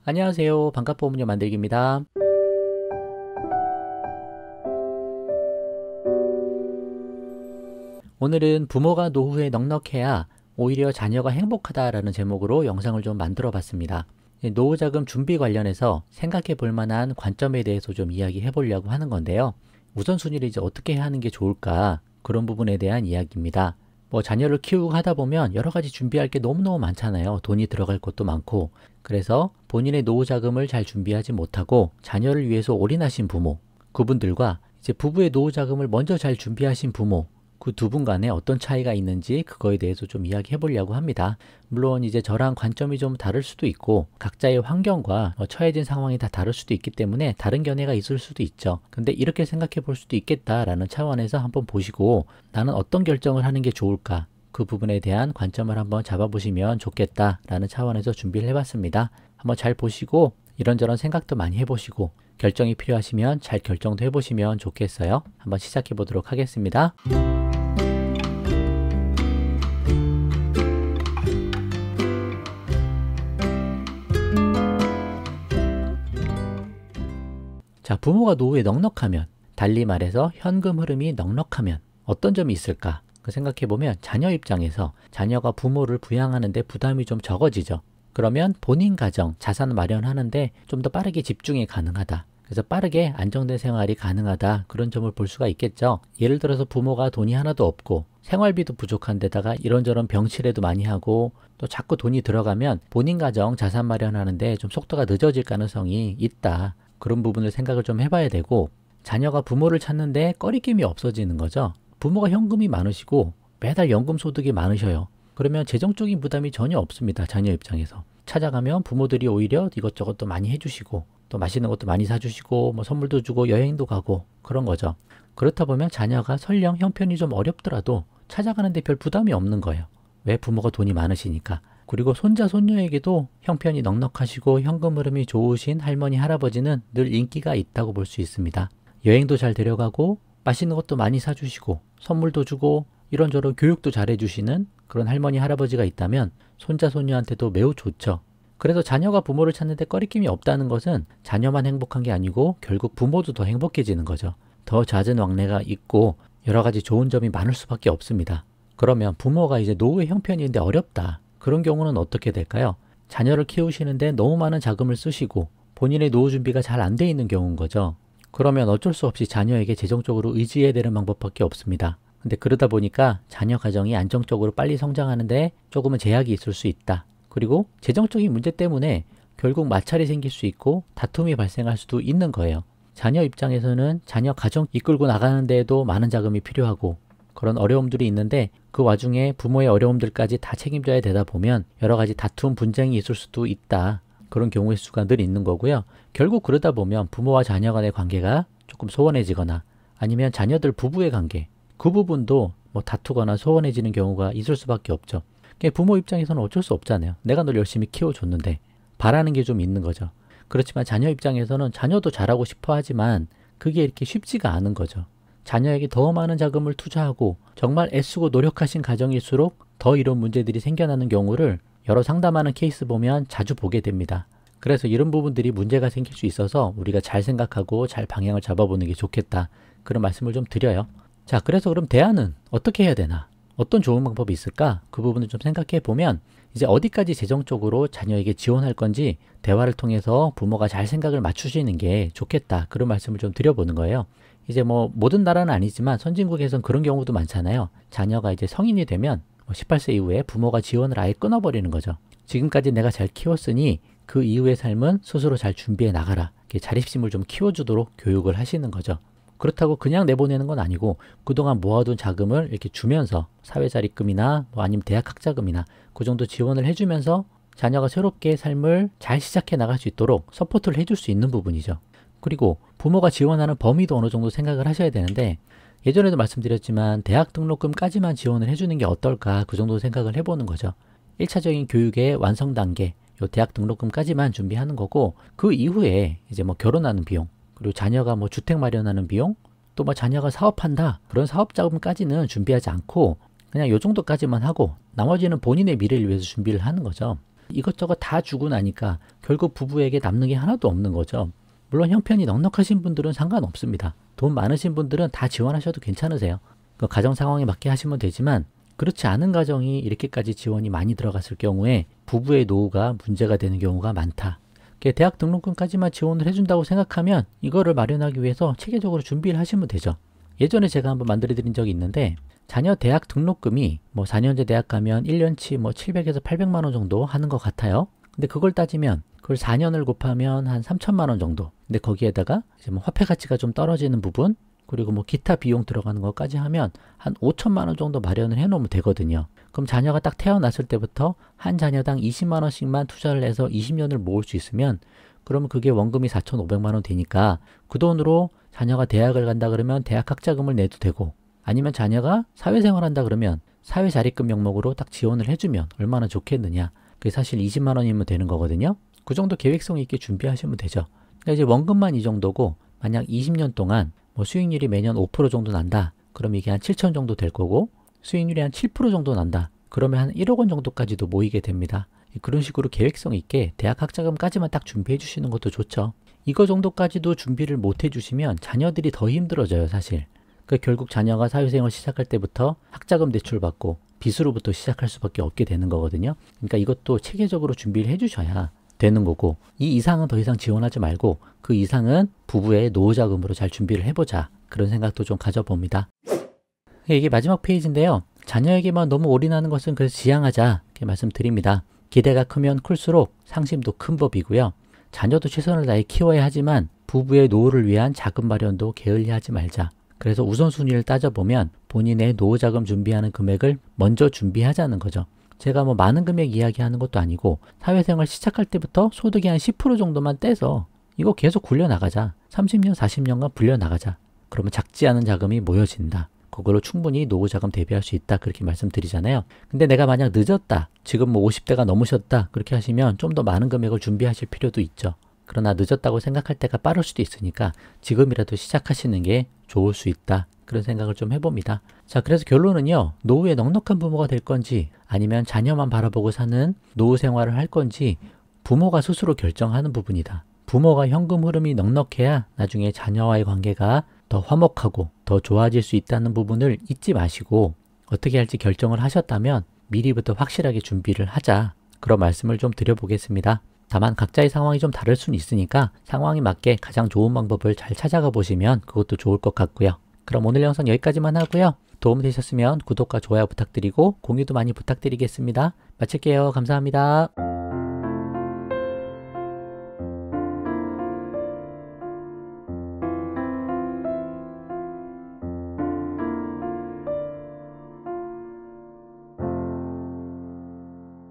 안녕하세요. 반값 보험료 만들기입니다. 오늘은 부모가 노후에 넉넉해야 오히려 자녀가 행복하다라는 제목으로 영상을 좀 만들어 봤습니다. 노후자금 준비 관련해서 생각해 볼 만한 관점에 대해서 좀 이야기해 보려고 하는 건데요. 우선순위를 이제 어떻게 하는 게 좋을까? 그런 부분에 대한 이야기입니다. 자녀를 키우고 하다 보면 여러 가지 준비할 게 너무너무 많잖아요. 돈이 들어갈 것도 많고. 그래서 본인의 노후 자금을 잘 준비하지 못하고 자녀를 위해서 올인하신 부모, 그분들과 이제 부부의 노후 자금을 먼저 잘 준비하신 부모, 그 두 분 간에 어떤 차이가 있는지 그거에 대해서 좀 이야기해 보려고 합니다. 물론 이제 저랑 관점이 좀 다를 수도 있고 각자의 환경과 처해진 상황이 다 다를 수도 있기 때문에 다른 견해가 있을 수도 있죠. 근데 이렇게 생각해 볼 수도 있겠다라는 차원에서 한번 보시고 나는 어떤 결정을 하는 게 좋을까? 그 부분에 대한 관점을 한번 잡아보시면 좋겠다라는 차원에서 준비를 해봤습니다. 한번 잘 보시고 이런저런 생각도 많이 해보시고 결정이 필요하시면 잘 결정도 해보시면 좋겠어요. 한번 시작해 보도록 하겠습니다. 자, 부모가 노후에 넉넉하면, 달리 말해서 현금 흐름이 넉넉하면 어떤 점이 있을까? 생각해보면 자녀 입장에서 자녀가 부모를 부양하는데 부담이 좀 적어지죠. 그러면 본인 가정, 자산 마련하는데 좀 더 빠르게 집중이 가능하다. 그래서 빠르게 안정된 생활이 가능하다. 그런 점을 볼 수가 있겠죠. 예를 들어서 부모가 돈이 하나도 없고 생활비도 부족한 데다가 이런저런 병치레도 많이 하고 또 자꾸 돈이 들어가면 본인 가정 자산 마련하는데 좀 속도가 늦어질 가능성이 있다. 그런 부분을 생각을 좀 해봐야 되고, 자녀가 부모를 찾는데 꺼리낌이 없어지는 거죠. 부모가 현금이 많으시고 매달 연금 소득이 많으셔요. 그러면 재정적인 부담이 전혀 없습니다. 자녀 입장에서. 찾아가면 부모들이 오히려 이것저것 또 많이 해주시고 또 맛있는 것도 많이 사주시고 선물도 주고 여행도 가고 그런 거죠. 그렇다 보면 자녀가 설령 형편이 좀 어렵더라도 찾아가는데 별 부담이 없는 거예요. 왜? 부모가 돈이 많으시니까. 그리고 손자, 손녀에게도 형편이 넉넉하시고 현금 흐름이 좋으신 할머니, 할아버지는 늘 인기가 있다고 볼 수 있습니다. 여행도 잘 데려가고 맛있는 것도 많이 사주시고 선물도 주고 이런저런 교육도 잘해주시는 그런 할머니, 할아버지가 있다면 손자, 손녀한테도 매우 좋죠. 그래서 자녀가 부모를 찾는데 꺼리낌이 없다는 것은 자녀만 행복한 게 아니고 결국 부모도 더 행복해지는 거죠. 더 잦은 왕래가 있고 여러 가지 좋은 점이 많을 수밖에 없습니다. 그러면 부모가 이제 노후의 형편인데 어렵다. 그런 경우는 어떻게 될까요? 자녀를 키우시는데 너무 많은 자금을 쓰시고 본인의 노후 준비가 잘 안 돼 있는 경우인 거죠. 그러면 어쩔 수 없이 자녀에게 재정적으로 의지해야 되는 방법밖에 없습니다. 근데 그러다 보니까 자녀 가정이 안정적으로 빨리 성장하는데 조금은 제약이 있을 수 있다. 그리고 재정적인 문제 때문에 결국 마찰이 생길 수 있고 다툼이 발생할 수도 있는 거예요. 자녀 입장에서는 자녀 가정 이끌고 나가는 데에도 많은 자금이 필요하고 그런 어려움들이 있는데 그 와중에 부모의 어려움들까지 다 책임져야 되다 보면 여러 가지 다툼, 분쟁이 있을 수도 있다. 그런 경우의 수가 늘 있는 거고요. 결국 그러다 보면 부모와 자녀 간의 관계가 조금 소원해지거나 아니면 자녀들 부부의 관계, 그 부분도 다투거나 소원해지는 경우가 있을 수밖에 없죠. 부모 입장에서는 어쩔 수 없잖아요. 내가 널 열심히 키워줬는데 바라는 게 좀 있는 거죠. 그렇지만 자녀 입장에서는 자녀도 잘하고 싶어 하지만 그게 이렇게 쉽지가 않은 거죠. 자녀에게 더 많은 자금을 투자하고 정말 애쓰고 노력하신 가정일수록 더 이런 문제들이 생겨나는 경우를 여러 상담하는 케이스 보면 자주 보게 됩니다. 그래서 이런 부분들이 문제가 생길 수 있어서 우리가 잘 생각하고 잘 방향을 잡아보는 게 좋겠다. 그런 말씀을 좀 드려요. 자, 그래서 그럼 대안은 어떻게 해야 되나? 어떤 좋은 방법이 있을까? 그 부분을 좀 생각해 보면 이제 어디까지 재정적으로 자녀에게 지원할 건지 대화를 통해서 부모가 잘 생각을 맞추시는 게 좋겠다. 그런 말씀을 좀 드려보는 거예요. 이제 모든 나라는 아니지만 선진국에선 그런 경우도 많잖아요. 자녀가 이제 성인이 되면 18세 이후에 부모가 지원을 아예 끊어버리는 거죠. 지금까지 내가 잘 키웠으니 그 이후의 삶은 스스로 잘 준비해 나가라. 자립심을 좀 키워주도록 교육을 하시는 거죠. 그렇다고 그냥 내보내는 건 아니고 그동안 모아둔 자금을 이렇게 주면서 사회자립금이나 아니면 대학학자금이나 그 정도 지원을 해주면서 자녀가 새롭게 삶을 잘 시작해 나갈 수 있도록 서포트를 해줄 수 있는 부분이죠. 그리고 부모가 지원하는 범위도 어느 정도 생각을 하셔야 되는데 예전에도 말씀드렸지만 대학 등록금까지만 지원을 해주는 게 어떨까 그 정도 생각을 해보는 거죠. 1차적인 교육의 완성 단계, 요 대학 등록금까지만 준비하는 거고 그 이후에 이제 결혼하는 비용, 그리고 자녀가 주택 마련하는 비용, 또 자녀가 사업한다 그런 사업 자금까지는 준비하지 않고 그냥 요 정도까지만 하고 나머지는 본인의 미래를 위해서 준비를 하는 거죠. 이것저것 다 주고 나니까 결국 부부에게 남는 게 하나도 없는 거죠. 물론 형편이 넉넉하신 분들은 상관없습니다. 돈 많으신 분들은 다 지원하셔도 괜찮으세요. 그 가정 상황에 맞게 하시면 되지만 그렇지 않은 가정이 이렇게까지 지원이 많이 들어갔을 경우에 부부의 노후가 문제가 되는 경우가 많다. 대학 등록금까지만 지원을 해준다고 생각하면 이거를 마련하기 위해서 체계적으로 준비를 하시면 되죠. 예전에 제가 한번 만들어 드린 적이 있는데 자녀 대학 등록금이 뭐 4년제 대학 가면 1년치 뭐 700에서 800만 원 정도 하는 것 같아요. 근데 그걸 따지면 그걸 4년을 곱하면 한 3천만 원 정도. 근데 거기에다가 이제 뭐 화폐 가치가 좀 떨어지는 부분 그리고 뭐 기타 비용 들어가는 것까지 하면 한 5천만 원 정도 마련을 해 놓으면 되거든요. 그럼 자녀가 딱 태어났을 때부터 한 자녀당 20만 원씩만 투자를 해서 20년을 모을 수 있으면 그러면 그게 원금이 4,500만 원 되니까 그 돈으로 자녀가 대학을 간다 그러면 대학 학자금을 내도 되고 아니면 자녀가 사회생활 한다 그러면 사회자립금 명목으로 딱 지원을 해주면 얼마나 좋겠느냐. 그게 사실 20만 원이면 되는 거거든요. 그 정도 계획성 있게 준비하시면 되죠. 그러니까 이제 원금만 이 정도고 만약 20년 동안 뭐 수익률이 매년 5% 정도 난다. 그럼 이게 한 7천 정도 될 거고 수익률이 한 7% 정도 난다. 그러면 한 1억 원 정도까지도 모이게 됩니다. 그런 식으로 계획성 있게 대학 학자금까지만 딱 준비해 주시는 것도 좋죠. 이거 정도까지도 준비를 못 해주시면 자녀들이 더 힘들어져요, 사실. 결국 자녀가 사회생활 시작할 때부터 학자금 대출받고 빚으로부터 시작할 수밖에 없게 되는 거거든요. 그러니까 이것도 체계적으로 준비를 해주셔야 되는 거고 이 이상은 더 이상 지원하지 말고 그 이상은 부부의 노후자금으로 잘 준비를 해보자. 그런 생각도 좀 가져봅니다. 이게 마지막 페이지인데요. 자녀에게만 너무 올인하는 것은 그래서 지양하자 이렇게 말씀드립니다. 기대가 크면 클수록 상심도 큰 법이고요. 자녀도 최선을 다해 키워야 하지만 부부의 노후를 위한 자금 마련도 게을리하지 말자. 그래서 우선순위를 따져보면 본인의 노후자금 준비하는 금액을 먼저 준비하자는 거죠. 제가 뭐 많은 금액 이야기하는 것도 아니고 사회생활 시작할 때부터 소득이 한 10% 정도만 떼서 이거 계속 굴려나가자. 30년, 40년간 불려나가자. 그러면 작지 않은 자금이 모여진다. 그걸로 충분히 노후자금 대비할 수 있다. 그렇게 말씀드리잖아요. 근데 내가 만약 늦었다. 지금 뭐 50대가 넘으셨다. 그렇게 하시면 좀 더 많은 금액을 준비하실 필요도 있죠. 그러나 늦었다고 생각할 때가 빠를 수도 있으니까 지금이라도 시작하시는 게 좋을 수 있다. 그런 생각을 좀 해봅니다. 자, 그래서 결론은요. 노후에 넉넉한 부모가 될 건지 아니면 자녀만 바라보고 사는 노후 생활을 할 건지 부모가 스스로 결정하는 부분이다. 부모가 현금 흐름이 넉넉해야 나중에 자녀와의 관계가 더 화목하고 더 좋아질 수 있다는 부분을 잊지 마시고 어떻게 할지 결정을 하셨다면 미리부터 확실하게 준비를 하자. 그런 말씀을 좀 드려보겠습니다. 다만 각자의 상황이 좀 다를 수는 있으니까 상황에 맞게 가장 좋은 방법을 잘 찾아가 보시면 그것도 좋을 것 같고요. 그럼 오늘 영상 여기까지만 하고요. 도움이 되셨으면 구독과 좋아요 부탁드리고 공유도 많이 부탁드리겠습니다. 마칠게요. 감사합니다.